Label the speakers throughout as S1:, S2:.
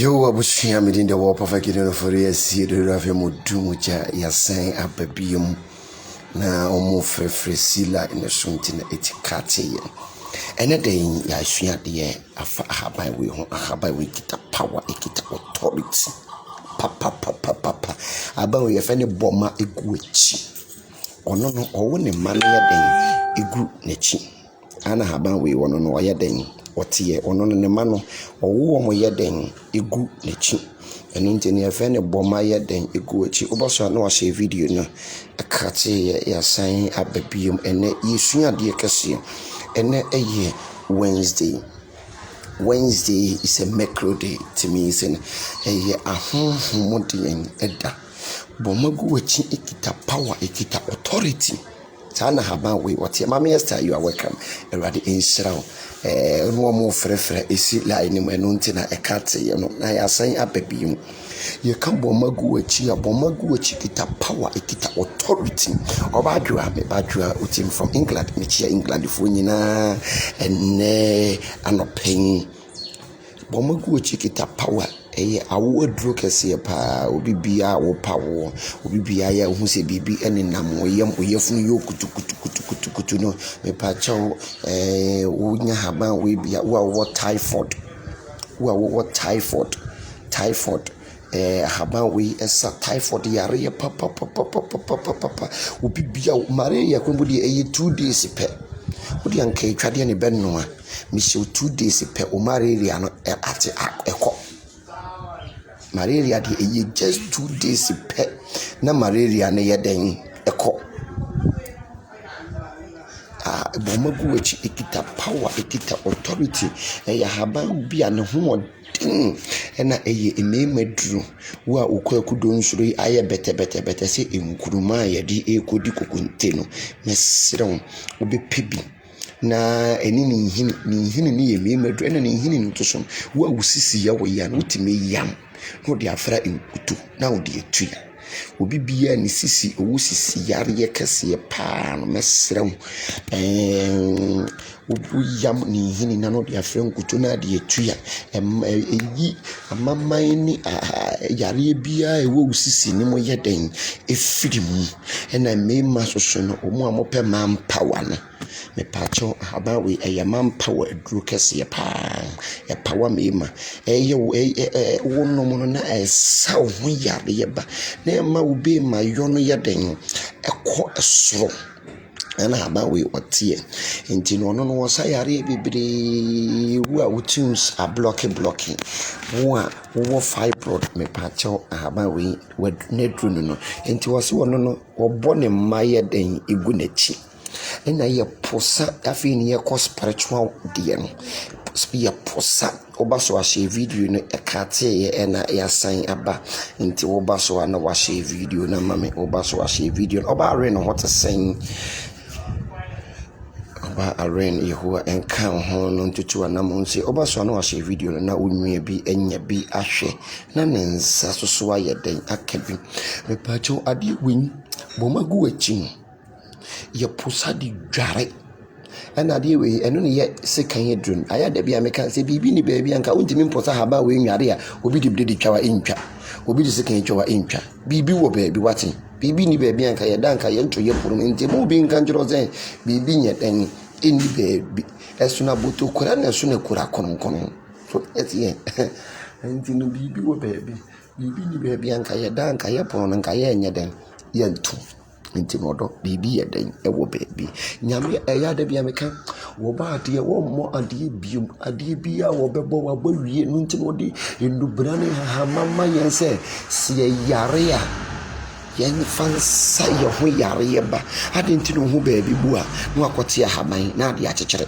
S1: Yo, abushia me in the war perfect for a seed of a mudumuja, yasan ababium. Na omo frefre sila in the suntin etikate. And a day yashia de afa habai we hon habai we kita power, ekita authority. Papa. Aba we yafane boma eguechi. Ono no owo ne mane ya den egu nechi. Ana haban we wono no ya den. Otie ono ne ma no owo mo ye den egu nechi eno nteni afa ne boma ye den egu echi oboso na wa share video no akate ya san ababiem ene yesua de kase ene eye Wednesday is a macro day to me isen eye ahonhomodien eda boma gu echi ekita power ekita authority Sana haba we what mama Esther, you are welcome. Eradi insiraw. No more frefre esi la ni menu ntina ekate ye no na ya san ababiem. Ye kan boma gu echi ya boma gu echi kita power ekita authority. Obadua me badua utim from England me chia England fo nyina enne anopen. Boma gu echi kita power awo aduro kese pa obi bia wo pawo obi bia ya hu se bibi ene nam oyem oyefunu yo kutu no me pa chawo wo nya haban we bia wo typhoid haban we esa typhoid yare papa obi bia malaria kwembodi 2 days pe odi anka twade ne benno a me 2 days pe o malaria no ate ekọ malaria de just 2 days pe na malaria ne yeden eko bomagu echi ekita power ekita authority ya haban bia ne ho ena ememaduru wa okwakudo nsuro aye bete se enkuruma ye di ekodi kokunte no mesrew obepebi na eni ni hini ni ememaduru ena ni hini ntoso wa wusisi ya wo ya no time yam no de afra enkutu na wo de etua obi bia ni sisi owo sisi yare ye kase pa no mesrew obu yam ni hini na no de afra enkutu na de etua eyi amaman ni yare bia ewo sisi ni mo yeden efiri mu na mema soso no omo amope man power no me pacho haba we man power aduru kase pa e power mema wo no mo na esa ho yare ye ba na ma obi ma yono yeden ekọ esoro ana haba we otie enti no no wosa yare bibiri wo a wotunes a blocking wo fibroid me pacho haba we nedru no enti wose wono no obo ne maye den egu nachi ena ye posa afi ni ye ko spiritual de no spia posa obaso a share video no ekate ye ena ya san aba nti obaso na wa share video na mame obaso a share video oba are no what saying oba are Yehowa enka ho no ntutu anam nse obaso na wa share video na onwua bi enya bi ahwe na nensa soso ayeden akabi me pacho ade win bomagu achi ye posa di dware ana de we eno ne ye sekan ye drone aya da bia meka se bibi ni baabi anka untimi mposa haba we nware a obi de twawa entwa obi de sekan twawa entwa bibi wo baabi wate bibi ni baabi anka ye danka ye nto ye porum enti mo bi nka njoro zen bibi nye dan eni baabi esuna boto kura na esuna kura konon so etie enti no bibi wo baabi bibi ni baabi anka ye danka ye porum anka ye nye dan ye nto nti modo bibi yeden ewo baby nyame eya da bia meka wo ba ade wo mo ade bium ade bia wo bebo wa bawie no nti no de endubra ne hamama yense se yare a yen fansa ye ho yare ba ade nti no ho baby bua no akote haban na ade akekere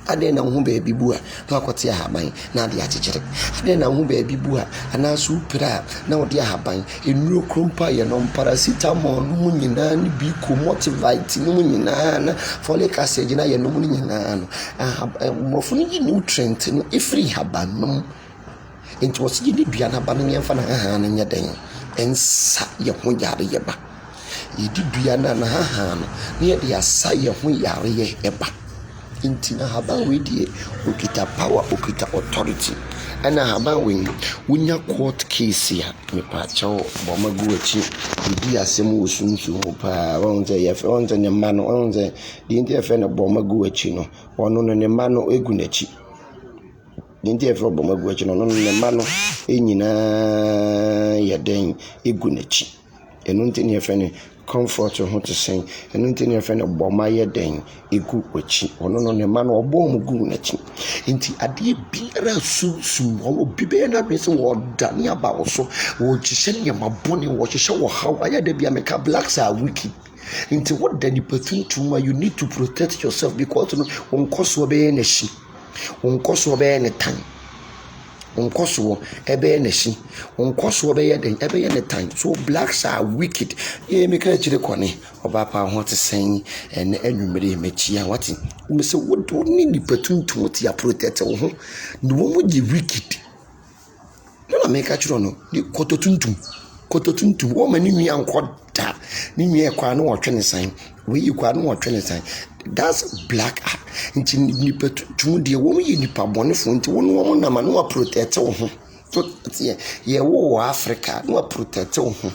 S1: ade na ho baby bua no akote haban na ade akekere ade na ho baby bua ana supra na ode haban enuro krompa ye no paracetamol no nyina ni bi ko motivate no nyina na folic acid na ye no nyina no mofo ni nutrient no every haban no enti wose di bia na ban nyemfa na na nyeden ensa ye ho yare ye ba yedi bia na na no ye de asa ye ho yare ye ba nti na haban we die okita power okita authority ana haban we wonya court case ya mepa chawo bo magu achi bidi asem osunsu ho pa wonze ye fe wonze ne ma no wonze di ndi efe ne bo magu achi no ono no ne ma no egu nachi di ndi efe bo magu achi no no ne ma no enyina ya den egu nachi enu nti ne efe ne comfort ho to say enu nti ne efe ne bo ma ye den egu achi ono no ne ma no obo mu gu nachi nti ade biara susum obi be na be se wo dane aba wo so wo chihye ne mabone wo chihye wo haw aya da bia meka blacks are wicked nti what the nipatuntum you need to protect yourself because no onkoso be na shi onkoso be ne tan onkoso ebe na shi onkoso be ye den ebe ye ne tan so blacks are wicked ye meka chire kone oba pa ho te sen ene anwumere mechi a wati me se wo do ni nipatuntum ti ya protect wo ho ni wo mo di wicked no na meka chiro no ni kototuntum wo ma ni nua nkoda ni nua kwa no wo twene san we kwa no wo twene san that's black nti nipatuntum de wo mo yi nipa bonefo nti wo no na ma no wa protect wo ho so ye wo Africa no wa protect wo ho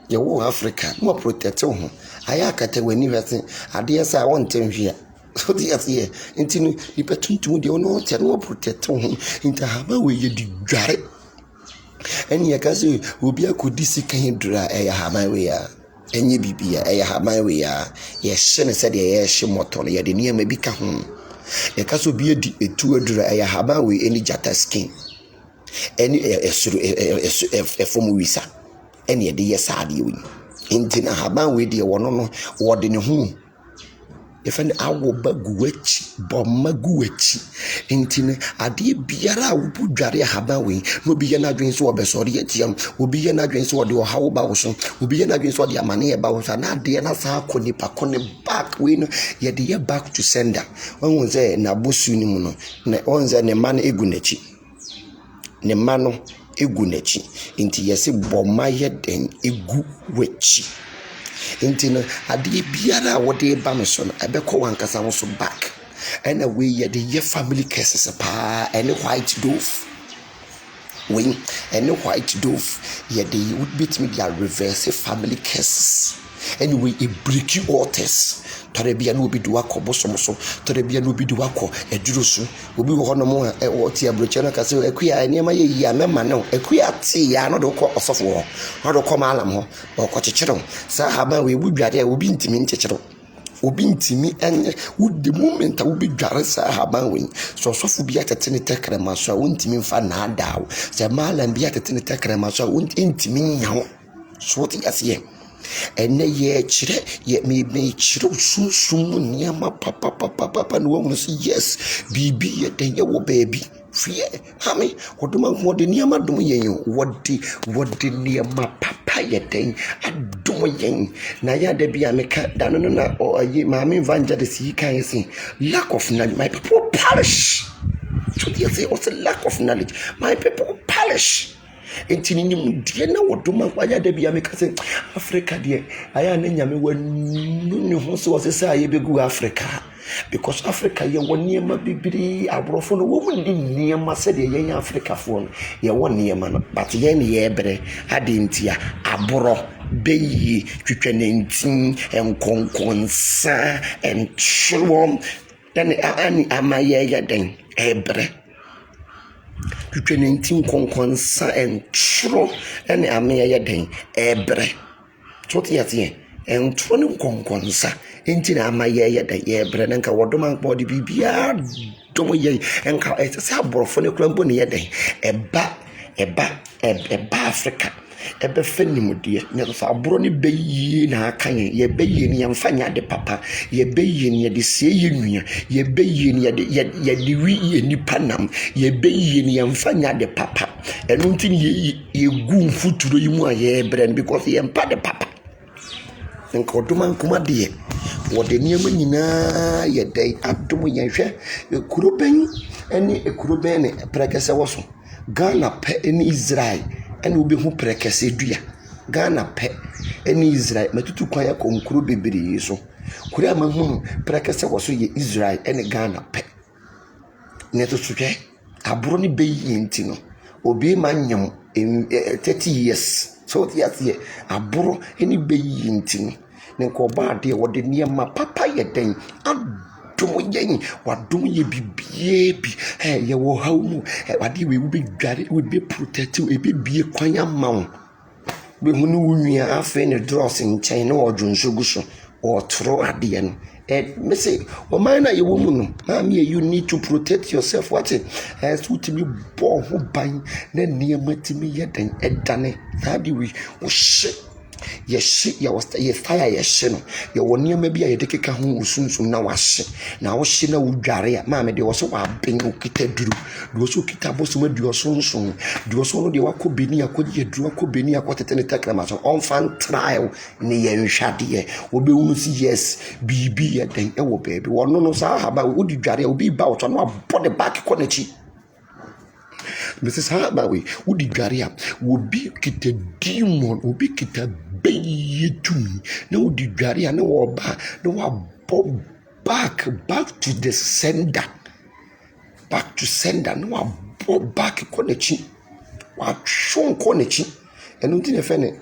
S1: ye wo Africa no wa protect wo ho aya kata wani vese ade sa won tenhwe so the nti nipatuntum de wo no te no wa protect wo ho nti haba we ye di dware eni yakase obi akodi sikan dura eya haban we ya enye bibia eya haban we ya ye hye se de ye hye moto no ye de niam bi ka ho yakase obi edi etu adura eya haban we eni jata skin eni esuru efom wisa eni ye de ye saade we nti na haban we de wono no wo de ne ho efene awo baguwachi bomaguwachi intine ade biara wo dware haba we no biye na dwen so obesori atiam obi ye na dwen so de hawo ba wo so obi ye na dwen so de amane ye ba wo so na ade na sa akonipa kone back we no ye de ye back to sender won ze na bosu ni mu no na onze ne man egunachi ne mano egunachi inti yesi boma ye den egu wachi inti no ade biara wo de ba me so no ebekọ wankasa wo so back and away ye de ye family cases pa any white dove wing any white dove ye de would beat me their reverse family cases anyway e break you altars torebia no obi duwa ko bosomoso torebia no obi duwa ko edurusu obi wo hono mo e ti abroche no kase ekua eniema ye yi amema no ekua ti ya no do ko osofo ho no do ko malam ho ko chechero sa haba we budwade obi ntimi nchechero obi ntimi enye would the moment obi dware sa haba we so osofo bi atetene tekrema so wontimi mfa na adawo se malam bi atetene tekrema so wontimi nyawo so ti asiye ene ye chire ye me chire sunsun niama papa no wo so yes bibi ye den ye wo baby fie hame woduma ho de niama dum yen wodi niama papa ye den adum yen na ya da bia meka da no na oyi maame evangelist yi kan sin lack of knowledge my people perish so they say also lack of knowledge my people perish entini nim die na woduma kwaya da bia meka se Africa die aya na nyame wanu ne ho so se aye begu Africa because Africa ye woniema bibiri abrofo no wo ni niema se de ye Africa fo no ye woniema no but ye ne ye bre ade ntia abro beyi twetwenentin enkonkonsa entwom dan ani amaye ya den ebre twetwenentin konkonsa entro ene amaye ya den ebre toti atie entro ne konkonsa entina amaye ya den ebre nka wodoma nkpodi bibia domo ye enka se aborofo ne krambo ne ye den eba Africa ebe fenimudie ne so aboro ne beyi na akan ye beyi ne yemfanya de papa ye beyi ne de sie ye nua ye beyi ne ye de wi ye nipa nam ye beyi ne yemfanya de papa enu ntin ye gu mfuturo yi mu a ye brand because ye mpa de papa nka oduma nkoma de wode niam nyina ye dai adom ye hwe ekuroben ene ekuroben ne prekese woso Ghana pe ene Israel ene obi hu prekese dua Ghana pe ene Israel matutu kwan ya konkuro bebere so kura mahu prekese wo so ye Israel ene Ghana pe ne to hwe aboro ne beyi enti no obi manyam 30 years so tiatie aboro ene beyi enti no ne ko ba de wo de niema papa ye den adom yen wadom ye bibie bi ye wo haw mu wade we bi dware we be protect we be bie kwan amawo be hunu wunua afa ne dross nchen na odwonso guso or throw at the end. Me say, oh man, you woman, mommy, you need to protect yourself. What it as to me born who buying then near me to me yet and done. How do we? Oh shit. Yes, shit, you was ye fire, yes, shino. You were near maybe I take a home soon, so now I shit. Now she know Jaria, mamma, they also are being okita drew. Those who kitabos with your son soon. Do also the wako benia could ye draw ko benia quite an attack on fan trial in the yen shadi. Will be yes, be a then ewo baby. One no about would you Jaria will be about on our body back quality. Mrs. Harbawi, would the Garia will be kita demon, will be kita baby to me. No, the Garia, no, back to the sender. Back to sender, no, back connection. What shown connection? And nothing if any,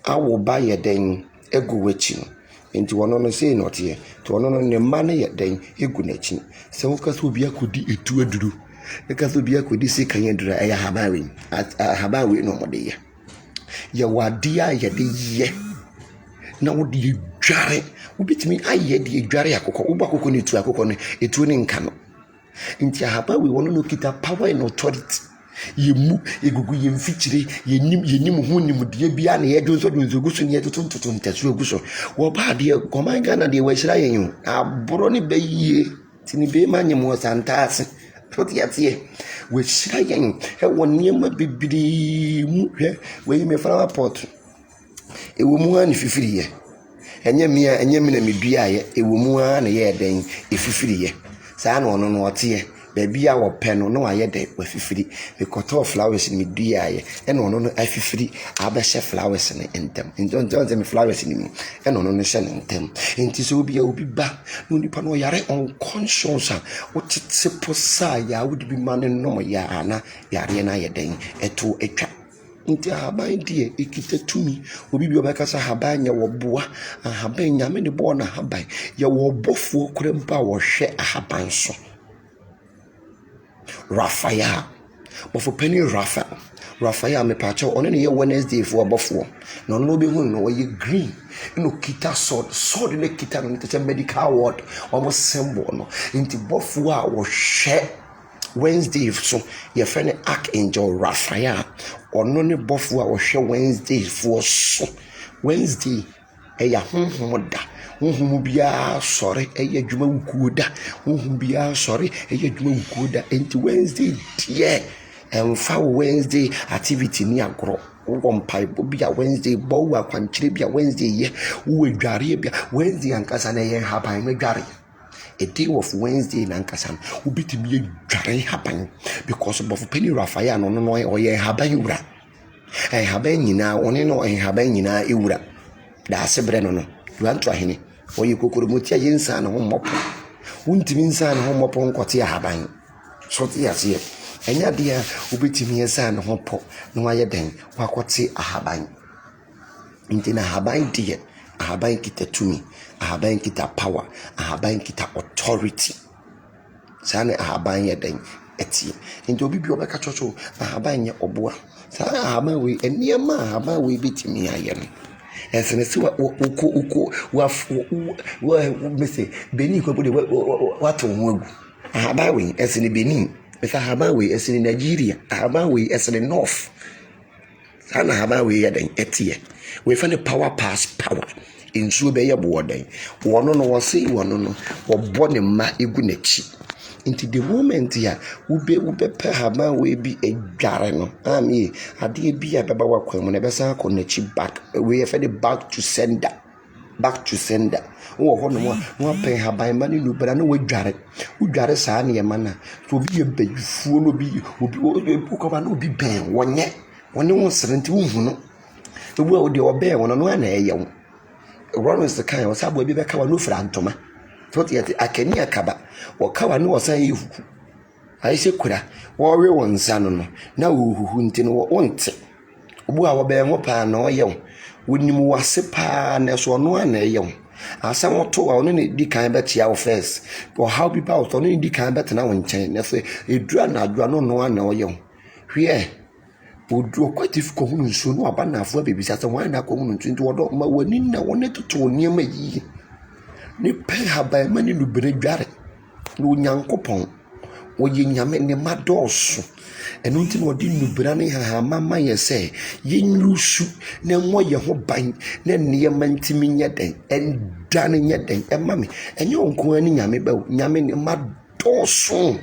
S1: I will buy a then a go witching. Into one on say not here, to one on the money yet then a good nature. So, because will be a could do it to a do. Because we are could see can you dry a habawi at a habawi no more day. Ya wadia ya de ye. Now do you jar will beat me? I ye the jarry a coco, ubako need to a coconut, a tuning cano. Into a habawi want to look at a power and authority. Ye mu, ye go in feature, ye nim who would ye be an air does what was a goose and yet to Tetsuguso. Well, bad dear, come on, Ghana, they were saying you. A brony bay ye, Tinny Bay Manium was fantastic. We saying, one near my baby, where you may flower pot. A woman if you feel ye. And yemia and yemina me be a woman a year then if you feel ye. San on what ye. Baby, our pen or no, I had it with 50. We cut off flowers in me, dear, and on I 50. I bet flowers in them. And don't tell them flowers in me, and on sending them. And this will be back. No, you know, you're unconscious. What it's a posaya would be man and no, Yana, Yariana, Yadang, a two a trap. Into a habai dear, it kitted to me. Will be your back as a habanya or boa, a habanya, many born a habai. You were both for couldn't power share a haban so. Raphael, but for penny Raphael, me patcho on any Wednesday for a buffalo. No be one, no, you green. No kita sword in the kita, and it's a medical word, almost symbol. No, into buffalo was share Wednesday. So your friend Archangel Raphael, or no buffalo was share Wednesday for so Wednesday, a home. Bia sorry, a juma ukuda, bia sorry, a juma ukuda, and Wednesday, dear, and foul Wednesday activity near grow. One pipe will be a Wednesday, bow up and tribia Wednesday, yeah, who will Garibia, Wednesday and Casana happen with Gary. A day of Wednesday in Ankasan will be to be a Gary happen because of Penny Raphael no or ye habayura. I habanina, only no, I habanina, iura. That's a breno. You want try him, or you could mutia insan home mop. Won't mean san home upon quatia haban. So, yes, here. And ya dear, who beat me a san home pop, no I then, what say a haban. Intina haban dear, a haban kita to me, a haban kita power, a haban kita authority. Sana a haban ya then, eti. Into be your back a chocho, a haban ya obua. Sana haban we, and near ma haban we beat me again. As an issue, Missy, Benin, what a Habawi as in Benin, with a Habawi as in Nigeria, a Habawi as in the North. Sana Habawi at an etia. We find a power pass power in Subaya boarding. One on was say one on or born in my igunechi. Into the moment here, ube perhaps will be a garano. I mean, I did be a babawa when I besan connect back. We have headed back to sender. Oh, one pay her by money, but I know we got it. We got a sign your manner to be a big fool, will be book of an be bang one yet. One no 17, the world your bear one on one young. Ron is the kind of subway be kawa no frantoma. Tot yet akeni akaba. Wa kawa no wasan yi huku. Ayi se kura. Wa we won nsa no na huhu nti no wonte. Obu a wo be ho pa na oye wo. Wonim wase pa na so no na eye wo. Asa woto a ono ne di kan betia wo first. Or how people out ono ne di kan bet na wo nchen. Na se edura na adura no na oye wo. Hwe Odu okwati fuko hunu nso no aba na afo bebisa se wan na ko hunu nti wodo ma wani na woni toto niam yi ni pe haba ma ni lubere dware no nyankopon oye nyame ne madoso eno nti no di lubere ne ha mama ye se yenrusu na mo ye ho ban na ne mantimi nye den enda ne nye den mami enye onko ani nyame ba nyame ne madoso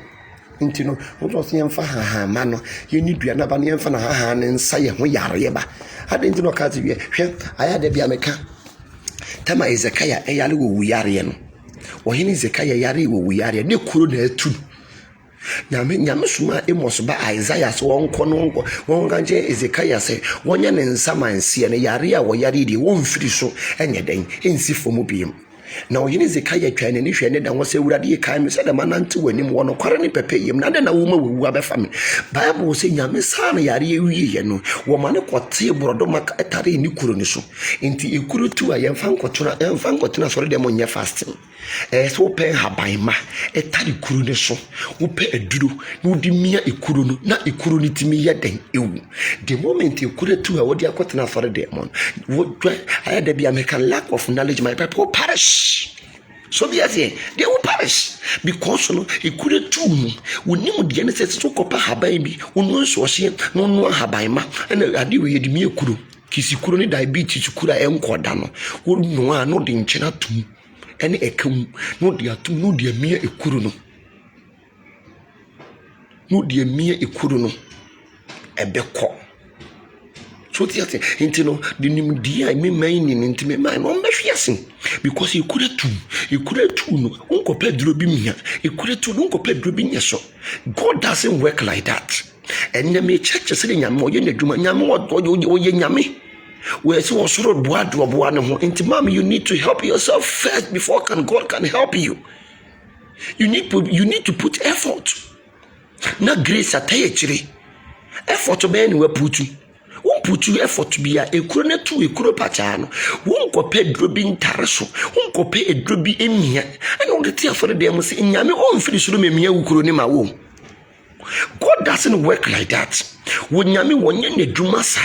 S1: nti no woto se yemfa ha ma no ye ni dua na ba ne yemfa na ha ne nsa ye ho yare ba ade nti no ka ti wie hwe aya de bia meka tama Ezekiah eyale wo wuyare no wo hini Ezekiah yare wo wuyare ne kuro na atu nyame suma Amos ba Isaiah so wonko no wonka je Ezekiah se wonya ne nsa manse ne yare a wo yare di wo mfiri so enye den ensi fomu biem na oyini Ezekiah twa ne hwe ne da wo se wurade kan me se da manante wani mo no kware ne pepe yem na de na wo ma wu abefa me Bible se nyame sa na yare ewie ye no wo ma ne kote brodo maka etare ni kuro ni so enti ekuro tu a yemfa nkotuna sori de mo nya fasting so pe habaima etare kuro ni so wo pe aduro na odi mia ekuro no na ekuro ni timi ye den ewu the moment ekuro tu a wodi akotuna sori de mo wo twa aya de bia me can lack of knowledge my people perish. So they will perish because no ekure tu wonim de ne sese so kopa haban bi wonu so hye no no haban ma na ade we yedi mi ekuro kisikuro ni diabetes kura enkoda no wonu a no de nkyena tum ene ekam no de atum no de mi ekuro no ebekọ so tiate intino the nim dia me man ni ntime man no mehwiasin because you could do no unko pe duro bi mia you could do no unko pe duro bi nyeso God doesn't work like that and me church say nyame oye na dwuma nyame oye nyame we say osoro boa ne ho intimam you need to help yourself first before God can help you. You need to put effort na grace atayechire effort be ni we putu wonputu effort bia ekuro na tu ekuro pacha no wonkope edrobi ntare so wonkope edrobi emia ana wonte afore dem se nyame on finish no memia wukuro ni ma wo. God doesn't work like that. Wonyame wonye ne dwuma sa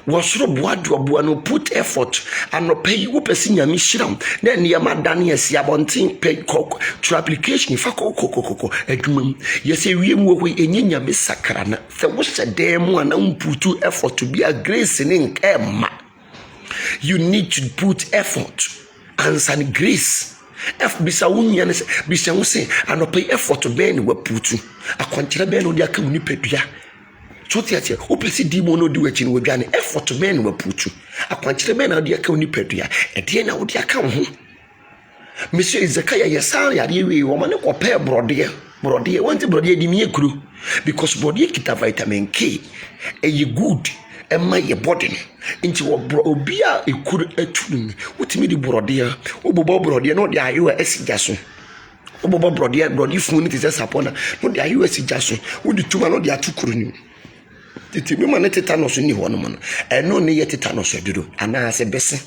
S1: wasoro boa no put effort and no pay wo pesi nyame hyiram na ne ya madane asi abonten pay kok through application fa kok adwuma yese wiem wo hwe enye nyame sakra na se wo hyede mu ana mputu effort to be a grace in nkema. You need to put effort and some grace bisa wunya ne bisa wo se anope effort be ne waputu akwankyere be ne odi aka woni padua so tiatia opesi di mo no di wachi no wadwane effort be ne waputu akwankyere be na odi aka woni padua ede na odi aka ho Monsieur Ezekiah yesa yare wi wo ma ne kope brode wanti brode di mi ekuru because brode kita vitamin K e good emma ye body nti wo obi a ekuru atunu wotimi di brode obobo brode no de ayo esija so obobo brode fun ni tese sapona no de ayo esija so wodi tuma no de atukuru ni titi mi ma ne tetanus ni ho no mo no eno ne ye tetanus aduro ana se bese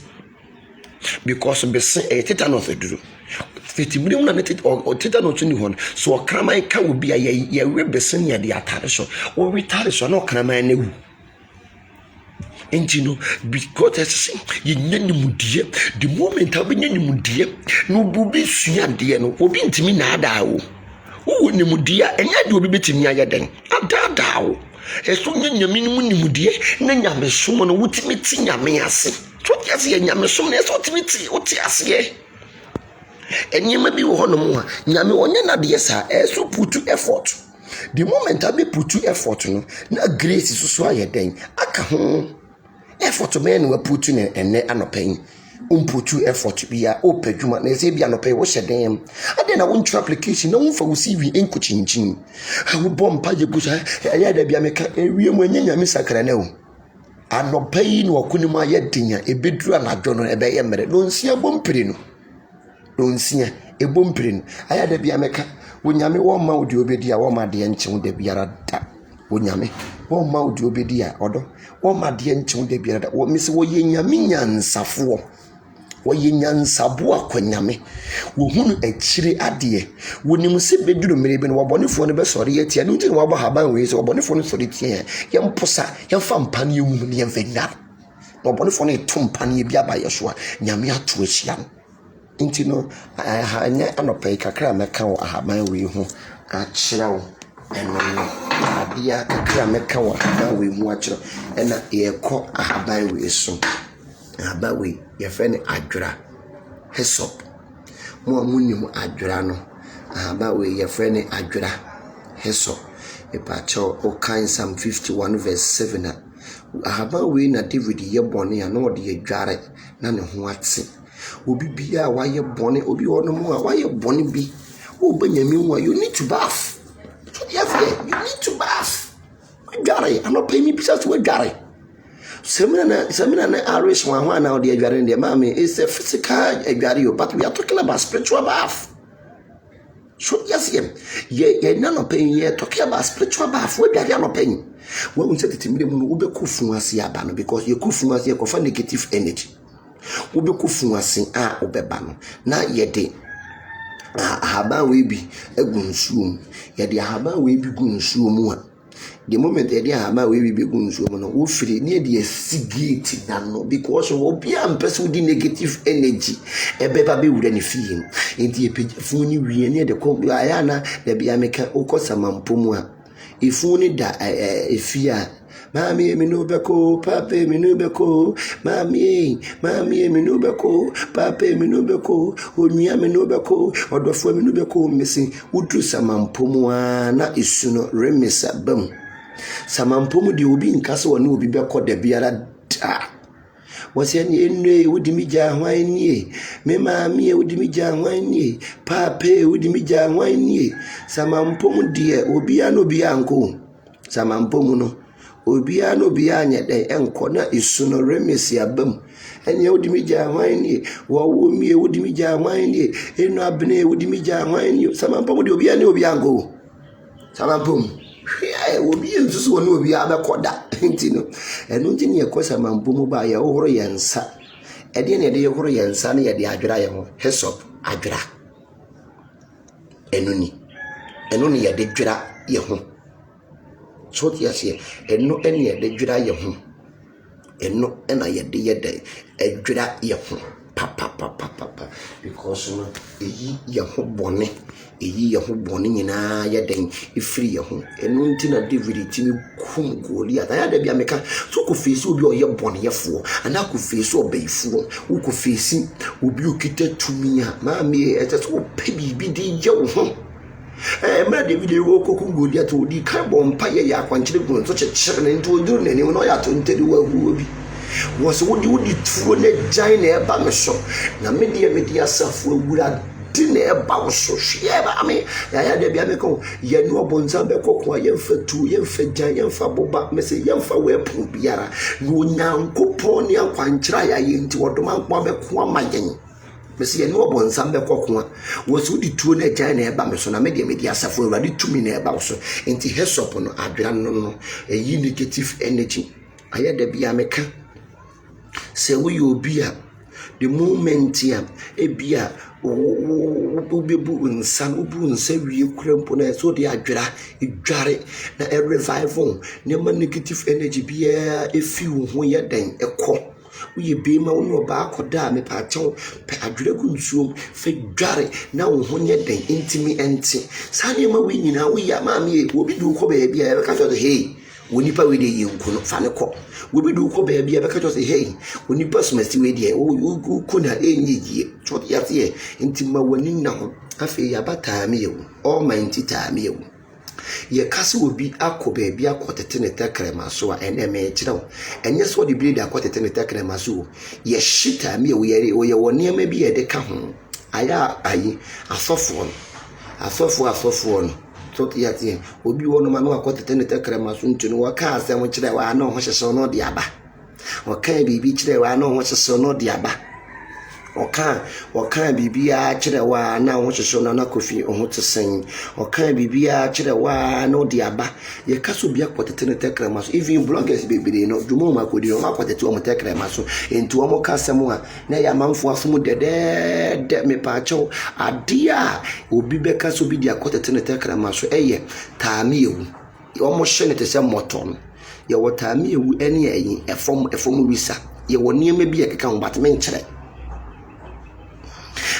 S1: because bese tetanus aduro titi mi mu na ne tetanus ni ho no so kraman ka obi a ye we bese ne de atare so wo retare so no kraman na wu engine because you nyanyimudie the moment I be nyanyimudie no bubi sua de no obi ntimi na ada wo wo nimudie enya de obi betimi ayeden ada wo eso nyanyami mu nimudie na nyame som no wutimi ti nyame ase so tiase nyame som na eso timi ti oti ase enyema bi wo hono mu a nyame onye na de sa eso put effort the moment I be put effort no na grace so ayeden aka ho effort man we put in ene anopen put effort bia opadwuma na se bia anopen wo hyeden ade na won try application na won fa wo CV enkochinchin wo bom pa je busa ya da bia meka ewie mu enya nyame sakra na wo Anɔpa yi no wakunim ayɛ den a ebeduru anadwo no ɛbɛyɛ mmere no nsia bompire no nsia ebompire no aya da bia meka wonyame wo ma odi obedi a wo ma de nkyɛw da biara da wonyame wo ma odi obedi a odo wo ma de nkyɛw da biara da wo misi wo yɛ nyame nyansafoɔ wo yɛ nyansabo akonyame wo hunu akyire adeɛ wonim se beduru mmere bi no wobɔnefoɔ no bɛsɔre yɛtia no nti no wabɔ haban wei sɛ wobɔnefoɔ no sɔre tia yɛmposa yɛmfa mpane yɛmu ne yɛmfa nya no wobɔnefoɔ no ɛto mpane bi aba yɛ so a nyame ato ahyia no nti no anya anɔpa yi kakra mɛka wo ahaban wei ho akyerɛ wo ɛno adeɛ kakra mɛka wo ahaban wei ho akyerɛ ɛna yɛkɔ ahaban wei so ahaban wei yɛfrɛ no adwera hyssop mo amunim adwera no ahaban wei yɛfrɛ no adwera hyssop epakyɛw okan Psalm 51 verse 7 a ahaban wei na David yɛ bɔne a na ɔde yɛdware na ne ho ate obi bia wayɛ bɔne obi ɔno mu a wayɛ bɔne bi wo banyame hu a you need to bath you need to bath dware anɔpa mi bisa so dware semina na Irish one ho na ɔde adware ne maame is a physical adware but we are talking about spiritual bath. So yes ye no pain ye talking about spiritual bath we dware no pain when we say titimire mu no wo be kufu ase aba no because ye kufu ase ye kofa negative energy wo be kufu ase a obeba no na ye de ahaba we bi egu nsuom ye de ahaba we bi gu nsuom a the moment ye de ahaba we bi gu nsuom no wo firi ne de asigate na no because wo bia mpese wo di negative energy ebeba be wura ne fie enti epefu ni wie ne de ko aya na da bia meka ukosamampomu a efu ni da efia Mami mi no beko, pape mi no beko, mami mi no beko, pape mi no beko, onuya mi no beko, odofo mi no beko, missing udru samampomu na isuno remisa bam. Samampomu di obi nkaso wani obi beko de biara da. Wasi ene udi mija hwani me mami udi mija hwani pape udi mija hwani samampomu die obi ano bi anko samampomu no obia no bia anya den enko na isuno remesi abam enye wodimi gya hwan ni wo mie wodimi gya hwan ni enu abene wodimi gya hwan ni samampom de obia ne obia ngo samampom obi nsusu woni obia abekoda nti no enu nti ne ekosa samampom ba ya ohoro yensa ede ne de ohoro yensa ne ye de adwera ye ho hyssop adwera enu ni ye de dwera ye ho so yes eno ene de dwira ye ho eno ena ye de dwira ye ho papa because no eyi ye ho bone nyina ye den ifiri ye ho eno ntina David timi kum Goliath aya da bia meka so ko fesi obi o ye bone ye fo ana ko fesi obeifo wo ko fesi obi okita tumi a ma me so pe bibi di ye wo ho mra David wo koku Goliath odi kan bompa ye ya kwankyere gun so kyekere ne nto oduru ne no ya to ntedi wa hu obi wo so wodi tuo ne gyan na eba me so na me de asafo awura di na eba wo so hwe ba me ya de bia me ko ye no obonza be kokko ye mfatu ye mfa gyan ye mfa boba me se ye mfa wepo biara no nyankopon ne akwankyere ya ye nti wodoma nkwa be ko amayen mesi eno obonsam be kokko wosu di tuo na gyan na eba me so na me de asafo awura tumi na eba wo so enti hyssop no adwera no eyi negative energy aya da bia meka se wo obi a the moment ya ebia obebu nsa wie kurampo na so de adwera edware na a revival ne ma negative energy bia efi wo ho ye den ekọ uye bema wo ba akoda me pa chew pe adwere gu nsuom fe dware na wo ho nye den intimi enti sane ma we nyina wo ya ma me obi du ko ba bia e ka so hey wonipa we de yenku no fa ne ko wobi du ko ba bia be ka so hey wonipa smasi we de wo ku na enyigie chot ya tie enti ma wani na ho afi ya bata me yewu almighty ta me yewu ye kase obi akoba bia akotete ne takrema so a ene me kirew enye so de bi de akotete ne takrema so ye shita me yewu ye woni ma bi ye de ka ho aya ayi asofo no so ya tie obi wono ma no akotete ne takrema so ntino wa ka asem kire wa na ho hyehye no de aba ɔka biribi kyerɛ wa na ɔho hyehyɛ no de aba ɔka biribiara kyerɛ wa na ɔho hyehyɛ no na Kofi ɔho te sɛn ɔka biribiara kyerɛ wa na ɔde aba yɛka so bia kɔtete ne tɛkrɛma so even bloggers bebree no dwuma mu akɔdi no akɔtete ɔmo tɛkrɛma so enti ɔmo ka sɛm a na yɛ amanfo asom dɛdɛɛdɛ mepaakyɛw adeɛ a obi bɛka so bi de akɔtete ne tɛkrɛma so ɛyɛ taame ewu ɔmo hyɛ ne te sɛ mmɔtɔ no yɛwɔ taame ewu ɛne ɛyi ɛfɔm wisa yɛwɔ nneɛma bi ɛkeka ho bat menkyerɛ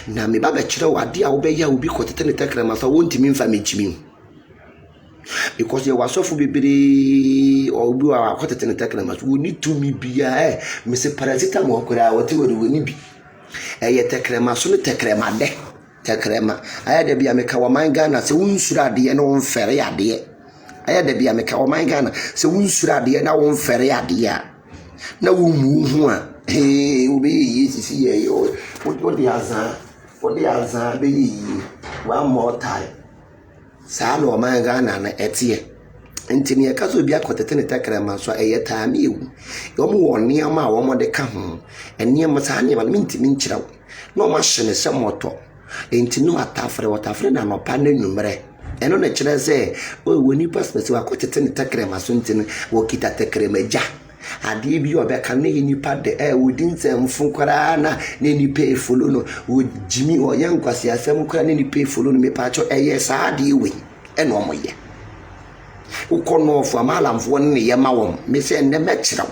S1: na me ba bɛkyerɛ wo ade a wobɛyɛ a obi kɔtete ne tɛkrɛma so wontimi mfa mekyimi because yɛwɔ asɔfo bebree obi a kɔtete ne tɛkrɛma so woni tumi bia mese paracetamol koraa wɔte wɔni bi ɛyɛ tɛkrɛma so ne tɛkrɛma dɛ tɛkrɛma ayɛ da bia meka wɔman Ghana sɛ wonsuro adeɛ na womfɛre adeɛ ayɛ da bia meka wɔman Ghana sɛ wonsuro adeɛ na womfɛre adeɛ a na womu ho a wobɛyɛ sisi yɛ wode azaa bɛyɛ yie one more time saa na ɔman Ghana na ɛteɛ nti ne yɛka sɛ obi akɔtete ne tɛkrɛma so a ɛyɛ taame ewu ɔmo wɔ nneɛma a wɔmo de ka ho nneɛma saa nneɛma no mentimi nkyerɛ wo na ɔmo ahye ne sɛ mmɔtɔ nti no wɔtafrɛ na nɔpa na nwummerɛ ɛno na kyerɛ sɛ wɔ nipa sɛ wakɔtete ne tɛkrɛma so nti no wɔkita tɛkrɛma gya adeɛ bi ɔbɛka ne yɛ nipa de wodi nsɛmfo koraa na ne nipa efolo no wɔgyimi ɔyɛ nkwasi asɛm koraa ne nipa efolo no mepaakyɛ ɛyɛ saa adeɛ wei ɛna ɔmo yɛ wokɔ nɔɔfo amalamfoɔ no ne yɛ ma wɔm mesɛ nnɛ mɛkyerɛ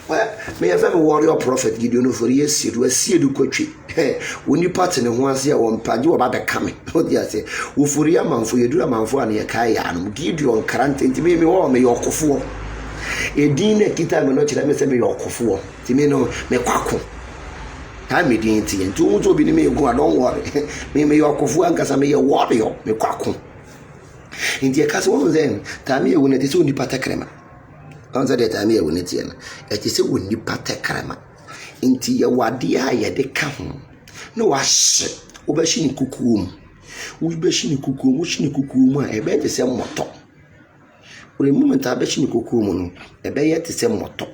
S1: wo meyɛ fɛ me warrior prophet Gideon Ofori yɛsiedu asiedu kɔtwe wo nipa te ne ho ase a wɔmpagye wɔba bɛka me wode ase Ofori amanfo yɛduru amanfo a ne yɛkae yɛ anom Gideon Krante nti me wɔ meyɛ ɔkofoɔ edin na kita me no kyerɛ me sɛ me yɛ ɔkofoɔ nti me no me kwako ha me din nti nti wo nso bi ne me egu a don't worry me yɛ ɔkofoɔ ankasa me yɛ warrior me kwako nti ɛka sɛ wɔn sɛ taame ewu ne te sɛ onipa tɛkrɛma wɔn sɛ deɛ taame ewu ne teɛ no ɛte sɛ onipa tɛkrɛma nti yɛwɔ adeɛ a yɛde ka ho na wahyɛ wobɛhye ne kukuo mu wobɛhye ne kukuo mu wohye ne kukuo mu a ɛbɛyɛ te sɛ mmɔtɔ ore moment a bɛhye ne kukuo mu no ɛbɛyɛ te sɛ mmɔtɔ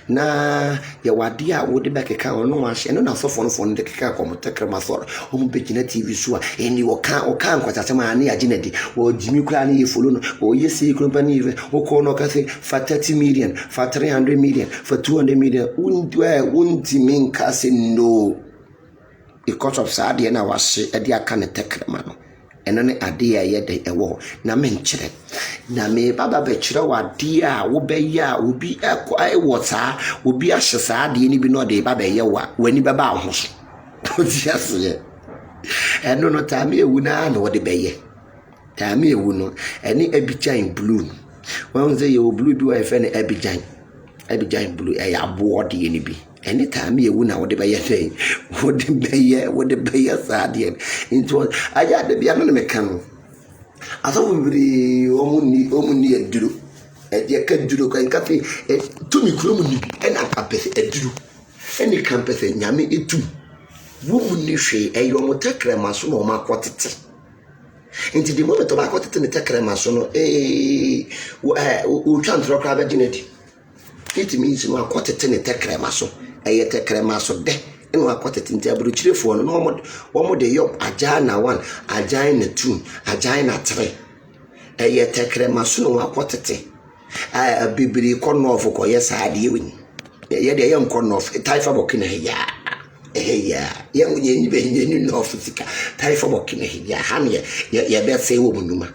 S1: na yɛwɔ adeɛ a wode bɛkeka ho no wahyɛ no na asɔfoɔ no de keka kɔmo tɛkrɛma sɔre ɔmo bɛgyina TV so a ɛni ɔka nkwasasɛm a ne yɛagye no de wɔgyimi koraa ne yɛfolo no ɔyɛ sei kurompa ne yɛfɛ wokɔɔ no ɔka sɛ fa 30 million fa 300 million fa 200 million wontimi nka sɛ no because of saa adeɛ no a wahye ɛde aka ne tɛkrɛma no ɛno ne adeɛ a yɛde ɛwɔ na menkyerɛ na me baba bɛkyerɛ wɔ adeɛ a wobɛyɛ a obi ɛwɔ saa obi ahyɛ saa adeɛ no bi na ɔde ba bɛyɛ wɔ a w'ani bɛba ho so ɔti aseɛ ɛno no taame ewu na wɔde bɛyɛ taame ewu no ɛne Abidjan blue no wɔn sɛ yɛwɔ blue bi wɔ ɛfɛ no Abidjan blue ɛyɛ aboɔ deɛ no bi ɛne taame ewu na wɔde bɛyɛ dɛ wɔde bɛyɛ saa deɛ nti ayɛ ade bia no meka no asɔfo bebree ɔmo ni aduro ɛdeɛ ka duro ka nkafe tumi kuro mu ni bi ɛna apɛsɛ aduro ɛne ka mpɛsɛ nyame etum wo mu ni hwee ɛyɛ ɔmo tɛkrɛma so na ɔmo akɔtete nti de moment ɔmo akɔtete ne tɛkrɛma so no wotwa ntorɔ koraa bɛgye no adi it means no akɔtete ne tɛkrɛma so ɛyɛ tɛkrɛma so dɛ ɛna akɔtete nti aburukyerɛfoɔ no na wɔn de yɔ agyan na 1 agyan na 2 agyan na 3 ɛyɛ tɛkrɛma so na akɔtete bebree kɔ nɔɔfo kɔyɛ saa adeɛ wɔ yɛ deɛ yɛ nkɔ nɔɔfo taifa bɔke na ɛyɛ yɛ nyɛ ni nɔɔfo sika taifa bɔke na ɛyɛ ha no yɛ bɛsɛ wɔ mu nnwuma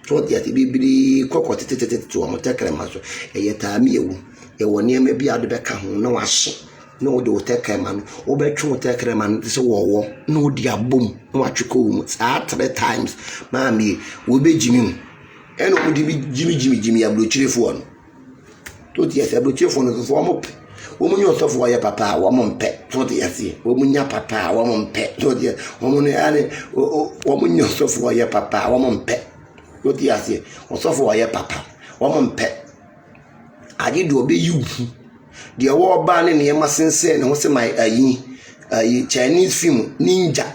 S1: so yɛ bebree kɔkɔ tete wɔn tɛkrɛma so ɛyɛ taame ewu yɛwɔ nneɛma bi a de bɛka ho na wahye na wode wo tɛkrɛma no wobɛtwe wo tɛkrɛma no sɛ wɔwɔ na wode abom na watwe kɔ mu saa 3 times maame wobɛgyimi mu ɛna wode gyimi aburokyerɛfoɔ no to tie sɛ aburokyerɛfoɔ no so wɔn pɛ wɔn nyɛ ɔsɔfo wɔyɛ papa a wɔn mpɛ to tie sɛ wɔn nya papa a wɔn mpɛ to tie wɔn no yare wɔn nyɛ ɔsɔfo wɔyɛ papa a wɔn mpɛ to tie sɛ ɔsɔfo wɔyɛ papa wɔn mpɛ ade de ɔbɛyi wu deɛ wɔba ne nneɛma sensɛn ne ho sɛ my ayi Chinese film ninja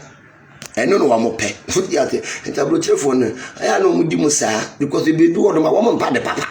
S1: ɛno no wɔn pɛ fudi ate ntaburokyerɛfoɔ no ɛyɛ na wɔn di mu saa because ebi du wɔn ma wɔn mpa de papa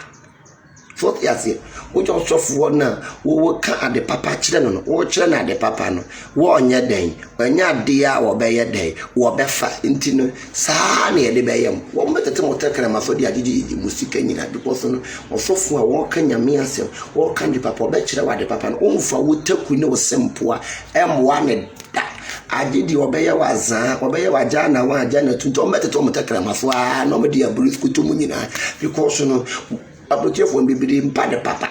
S1: fudi ate Which also for now, we will can't the papa children, or children at the papa no. War on your day, when your dear or by your day, or befa intino, Sani at the bayam. What better to take them for the Adidi, Music and the person, or so for walking your meals, or can the papa bachelor at the papa, and all for would take we know simple, M1 that. I did your bear was obey wa jana one jana to better to take them as well, nobody a brief to munina, because you know, about your phone be in papa.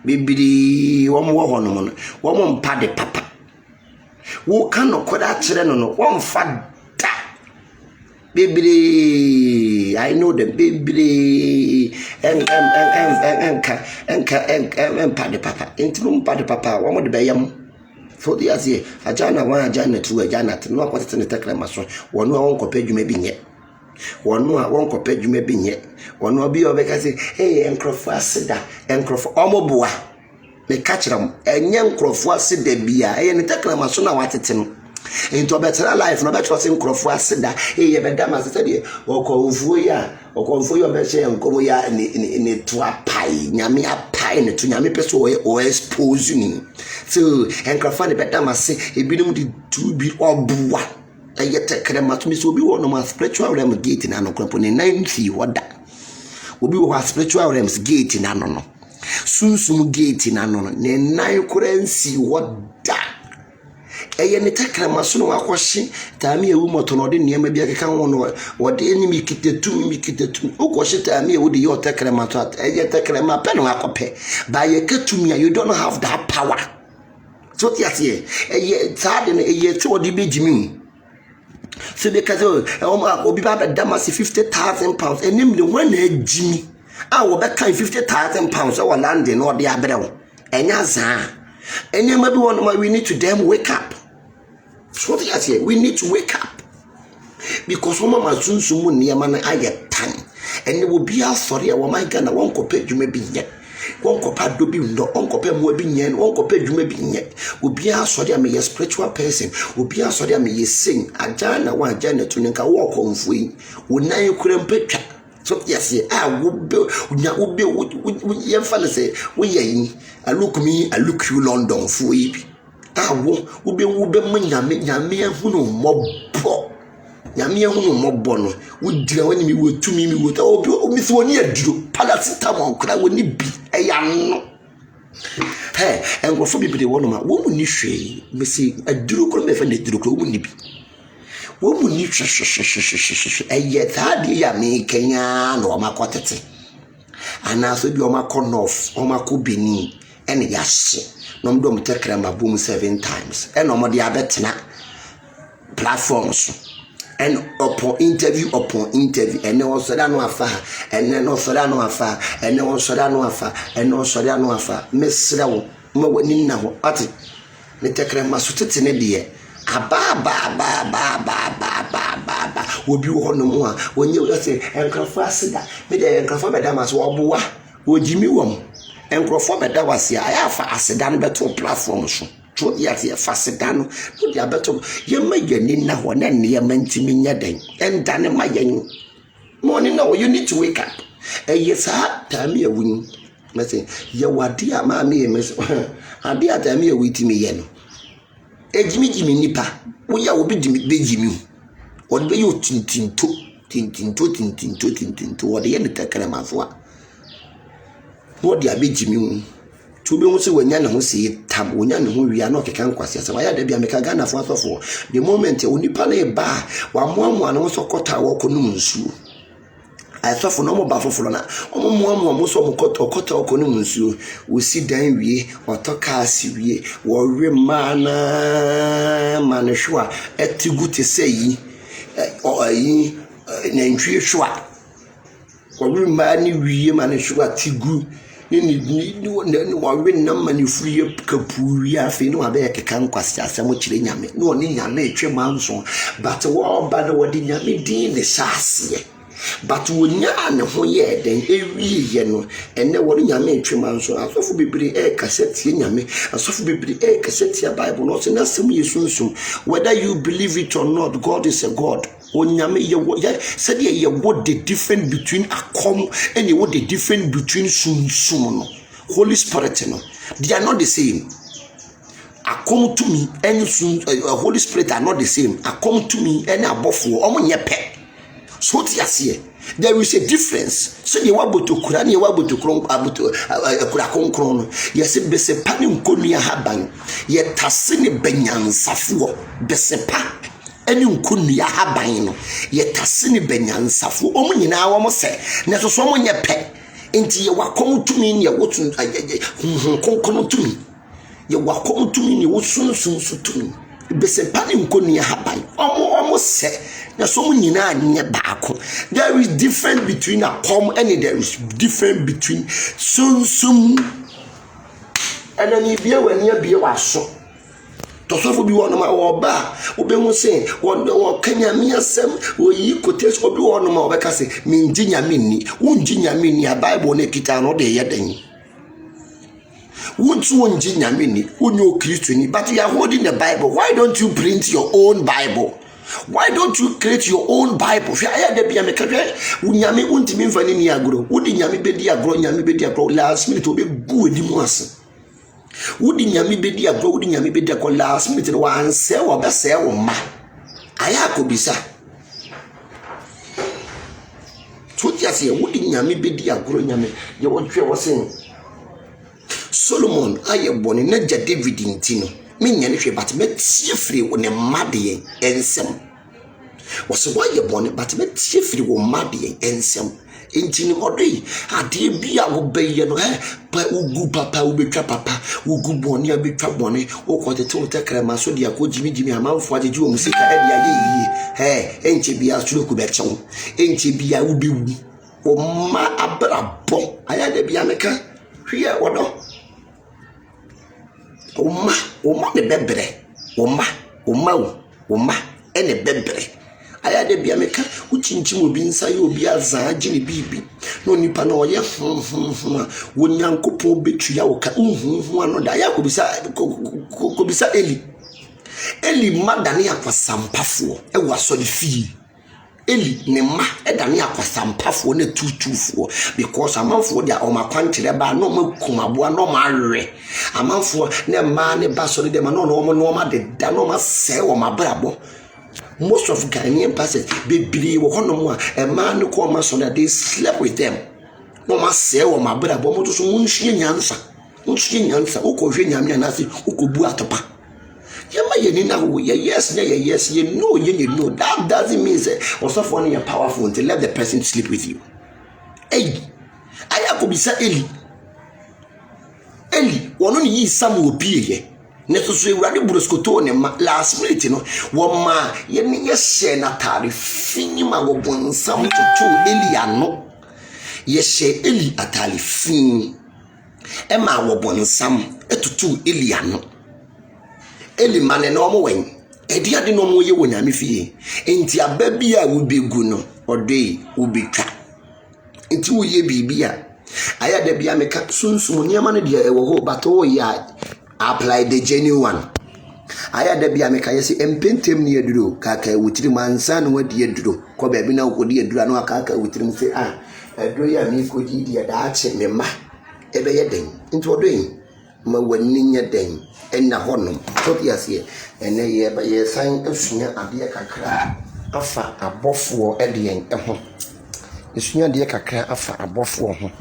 S1: Bibidi one more one paddy papa. Who cannot call that children on one fat Bibidi, I know the Bibidi and paddy papa. Into paddy papa, one would be so the as a jana one jana two a jana to know what's in the tackle master. One won't compare you may be yet. One won't compare you may be yet. One will be over say, hey, and Crawford, and Crawford, Omoboa. They catch them, and young Crawford said there be a and tackle masona what it into a better life, no better thing Crawford said that, hey, Madame, as I said, or Convoya, or Convoya Bessie and Covoya in a to a pie, Yamia pie, to Yami Peso or expose you. So, and Crawford, Madame, I say, he be to be all bua. I yet take them to me, so be one of my spiritual realm gate in an company 90 what that. Will be what spiritual realms gate in anono. Soon gate in anono. Ne nine currency what that. Any tackle masono washi, Tammy a woman to know the near maybe I can one what the enemy kitted to me, kitted to me. Oh, wash it, Tammy would your tackle matot, and yet tackle my pen or pay. By a cut to me, you don't have that power. So, yes, a year, sad and a year to what the big me. So because Obi Baba Damas 50,000 pounds, and namely when Jimmy, I will back 50,000 pounds our landing or the Abrel. And yes, and then maybe one we need to them wake up. So what I say, we need to wake up. Because one mama soon soon near man I get time. And it will be a sorry, or my gun, I won't compare you may be yet. One compare do be no, one compare more being yet, one compare you may be yet. Will be a sorry, I may a spiritual person, will be a sorry, I may sing, a jana, one jana to make a walk on free. Would now you couldn't picture. So, yes, I would be, would your fellow say, we I look me, I look you London for ye. I would be Yamia who no more. Yamia who no more bono would deal when me would to me with oh Miss one year drew Palasitamon could I wouldn't be a young hey and what for me one of my woman you say Missy a drew could never let drew wouldn't be woman you and yet how do you make Kenya or my quantity and now so you my corn off or my kubini and yes no don't take my boom 7 times and no more the abetina platforms. And upon interview, and then also that no affair, and then also that no affair, and then also that no affair, and also that no affair. Miss Raw, Mawinina, what the Tekram Sutit in a dear. Ba will be one no more when you say, and Crawford that, but the Crawford Madame as Wabua, would Jimmy Wom, and Crawford that was here. I have a sedan better platforms. So yes, fast down. Put your better. You may get in now one and near mentimi yadding, and done my young morning. No, you need to wake up. And yes, time me a wing. Let's say, you are dear mammy, miss. I dear tell me a witty me yen. A Jimmy Nipper, we are be Jimmy. What be you tintin to, what the end of the Karamafua? What the be Jimmy? To be also when you see tam, when we are not a canquas, so I had to be a Mekagana for the moment you only pay bar, one also caught our conumsu. I thought for no more baffle for one, almost caught or caught our conumsu. We see then we or talk as we or manashua at too good to say, or a name shua. Or remani we manashua tigu. Ni wawin na manufuri kapuri afi no abeka kan kwasi asemo kire nyame no ni nyame etwe manso but wo ba no wodi nyame din ne saase but wonya ne ho ye den ewiye no ene wo nyame etwe manso asofu bibiri kaseti nyame asofu bibiri kaseti ya bible no se na sem yesunsum whether you believe it or not God is a God Onyame ye said ye what the difference between akom and what the difference between sum no. Holy Spirit no. They are not the same. Akom to me and Holy Spirit are not the same. Akom to me and above omo nye pe. So there is a difference. So you want to Quran, you want to Kron. Yes, Besepa Nkonia Haban, yet Tassini Benyan Safu, Besepa, and Nkunia Haban, yet Tassini Benyan Safu, Omina, almost say, Neto someone your pet, into your come to me, your what come to me. You walk come to me, you would soon to me. Besepa Nkonia Haban, almost say. There is difference between a com and there is difference between sum and then if you when you be a so to so be one of my oba obe say what Kenya me asem wo yi quotation obi one ma obeka say me nginya mini unginya mini a Bible na kita no de yeden won't you nginya mini unyo Christian but you are holding the Bible. Why don't you print your own Bible? Why don't you create your own Bible? Last minute will be good. Would nyami bedi agro would nyami bedi agro last minute one say or best say ma ayako bisa so just here would nyami bedi agro nyami you what you was saying Solomon aye born in David intino me nyane hwe but me tie free wo ne made ensem was why you born but me tie free wo made ensem intini odoi ade bia wo beye no pa ugu papa ubetwa papa ugu boni abetwa boni wo kwotete wo tekrema so dia ko jimi amanfo ajeju wo musika e dia ye enche bia suro ku bechewo enche bia ubewu wo ma abrabo aya de bia meka hwe wodo Oma ne bebre. Oma ene bebre. Aya de bia meka uchinchim obi nsa ye obi azan agini bibi. No nipa na oye wo nyankopon betua wo ka ano da ya ko bisa Eli madane akwasampafo e wasori fie. Eli ne ma edane akwasampafo na tutufo because amanfo dia o makwankyere ba no makumaboa no mawe amanfo ne ma ne ba so de ma no ma de da no ma se wo mabrabo. Most of Ghanaian pastors bebiri wo hono a ma ne ko ma so that they slept with them no ma se wo mabrabo mo to so munhie nyansa ukohwe nyame anase ukobu atopa. Yes, you know. That doesn't mean that also for you're powerful to let the person sleep with you. Hey, I have to be Eli, one only is some will be here. Necessary radio bruscoto last minute, you know. One ma, yes, Natari, Finima will want some to Eliano. Yes, Eli atali fin. Emma will want some to Eliano. Eli mane no mo wen edi ade no mo ye wonyame fie enti ababia wo begu no odei wo betwa enti wo ye bibia aya da bia meka sunsum niam no de ewo ho but wo ya apply the genuine one aya da bia meka yesi empentem ne aduro kaka wutiri mansa no wadi aduro ko ba bi na ko di aduro no kaka wutiri mu se aduro ya mi ko di dia da ache me ma ebe ye den enti odei ma wani nya den enna honum topiasie ene ye ba ye san asua ade kakra afa abofo edien ho esua ade kakra afa abofo ho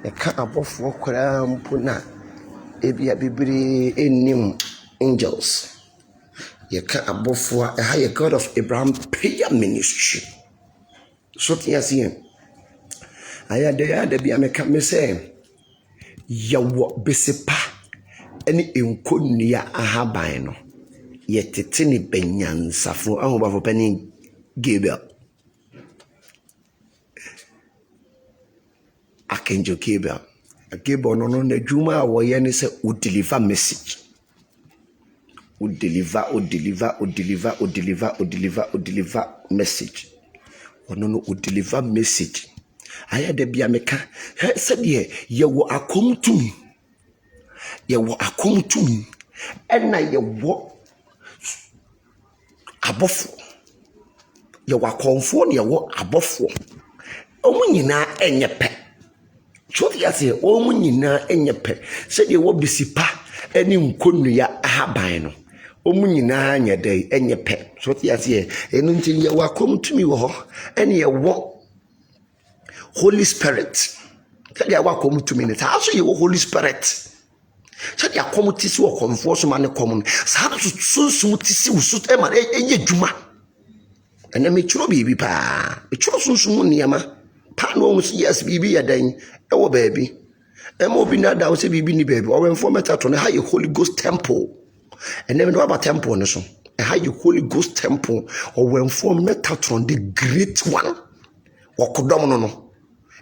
S1: e ka abofo kora mpona ebia bibiri enim angels ye ka abofo a high God of Abraham prayer ministry so tiasie aya de bia meka me say yawo besepa eni enkonia ahaban no yetete ne banyansafo ahobafo pani Gabriel Archangel Gabriel no na dwuma wo ye ne se o deliver message o deliver message ono no o deliver message aya da bia meka se de ye wo akomtum ena ye wo abofo ye wa konfo ne ye wo abofo omu nyina enye pe so ya se omu nyina enye pe se de wo bisipa eni nkonua ahaban no omu nyina nya dai enye pe so ya se enu ntin ye wa komtumi wo ho ene ye wo Holy Spirit se de wa komtumi ne ta so ye wo Holy Spirit se de akomtisi wo konfo so ma ne kom sa so sunsun tisi wo so e ma enye djuma ene me churo bibi pa e churo sunsun niama pa no mu yes bibi ya dan e wo baabi e mo bi na da wo se bibi ni baabi o we mfo metato ne ha ye Holy Ghost temple ene me do ba temple ne so e ha ye Holy Ghost temple o we mfo metato the great one wokodom no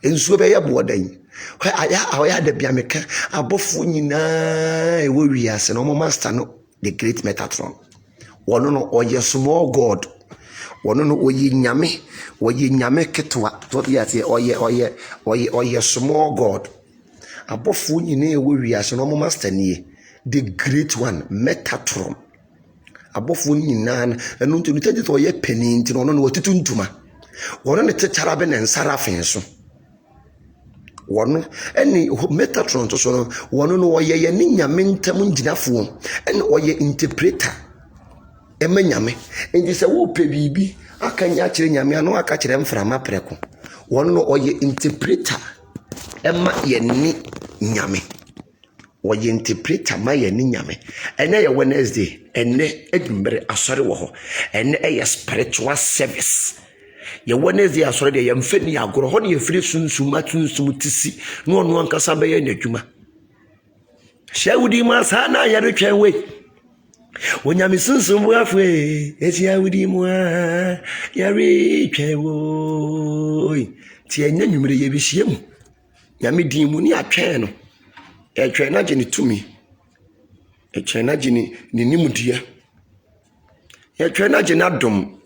S1: ensuo be ye bo dan aya da bia meka abofo nyina e wo wiase no mo master no the great Metatron wono no oye small god wono no oye nyame ketwa so yate oye small god abofo nyina e wo wiase no mo master nie the great one Metatron abofo nyina enu ntu ntaje to oye peninti no no watutu ntuma wono ne tetara be ne nsarafin so wono eni Metatron to so no wono no oye ni nyame ntam nginafo eni oye interpreter ema nyame enji se wo pe bibi aka nya kire nyame ano aka kire mframa preko wono no oye interpreter ema ye ni nyame oye interpreter ma ye ni nyame ene ye Wednesday ene edumbre asori wo ho ene ye spiritual service ye Wednesday asori de ye mfani agoro ho ne ye firi sunsuma tisi no no ankasa be ye n'adwuma shawudi ma sana ya retwen we wonyame sunsum bu afwe esi awudi mu ya retwen wo ti enya nwumre ye bi hie mu nyame din mu ni atwen no etwen na gene tumi etwen na gene ni nimudia etwen na gene adom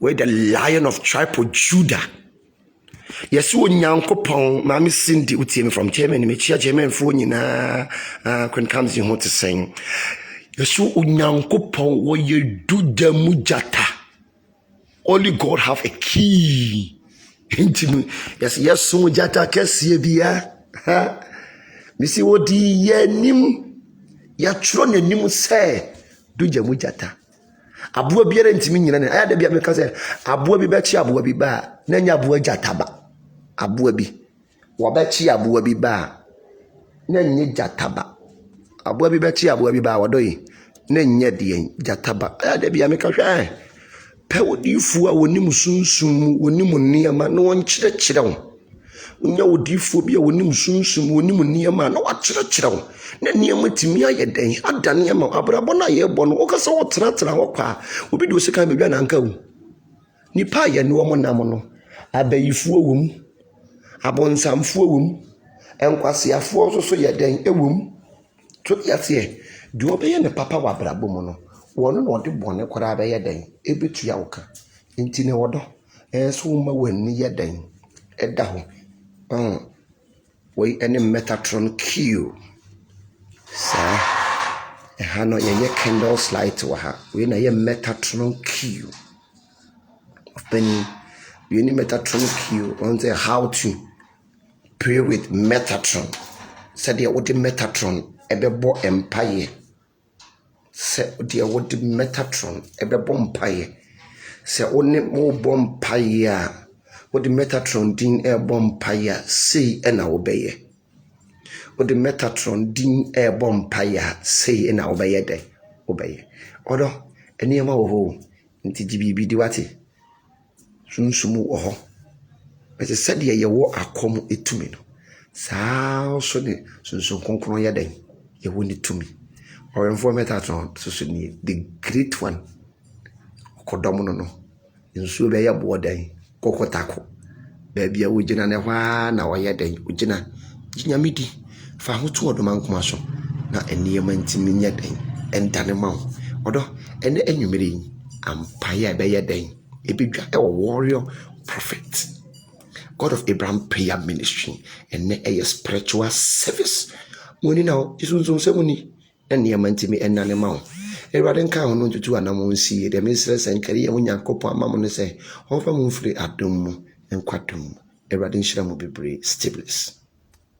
S1: we the Lion of tribe of Judah yes onyankopon mama Cindy utie from Germany me chia German fo nyina when comes in to sing yes onyankopon wo ye duda mujata only God have a key intimi yes mujata kese bia misi wodi yanim ya churo nanim se duja mujata aboa biara ntimi nyina ne aya da bia meka se aboa bi bechi aboa bi ba na nya aboa jataba aboa bi wo bechi aboa bi ba na nya jataba aboa bi bechi aboa bi ba wodoyi na nya de jataba aya da bia meka hwe pe wodifu a wonim sunsun wonim niama na won kyerɛkyerɛ wo unya wodifu bia wonim sunsun wonim niama na wakyerɛkyerɛ wo na niama timi ayɛ den adane ama abrabɔ na yɛ bɔ no okasa wo tratra wo kwa obi de osika bebia na anka wo nipa yɛ no mo nam no abayifu wom abonsamfu wom enkwasiafo so so yɛ den ewom to yate de obɛyɛ ne papa wa abrabɔ mo no wono no de bɔne kora bɛyɛ den ebetua wo ka enti ne wodo so ma wani yɛ den ɛda ho we any Metatron Q sa hano ye candles light wa ha we na ye Metatron Q open we need Metatron Q on the how to pray with Metatron said ye what Metatron ebebo empire se de what Metatron ebebo empire se oni mo bompire what the Metatron din bompire say na obeye what the Metatron din bompire say na obeye de obeye odo eniema wo ho nti gibibi di wate sunsumu wo ho be se de ye wo akom etumi no saa so ne sunsun konkron ye den ye wo ni tumi or Metatron so ni the great one kodom no nsuo be ye bo dan kokotako baabia wo gina ne hwa na wo ye den wo gina ginyamidi fa ho to odoma nkoma so na eniyema ntimi nya den endane ma wo odo ene anwumere ampaya be ye den ebedwa e warrior prophet God of Abraham prayer ministry ene a spiritual service woni na isunsun se woni eniyema ntimi enane ma wo Awurade nka ho no ntutu anam nsi de mesrɛ sɛ nkari yɛ Onyankopɔn ama mo ne sɛ ɔfa mo mfiri adom mu nkwa dom mu. Awurade nhyira mo bebree. Stay blessed.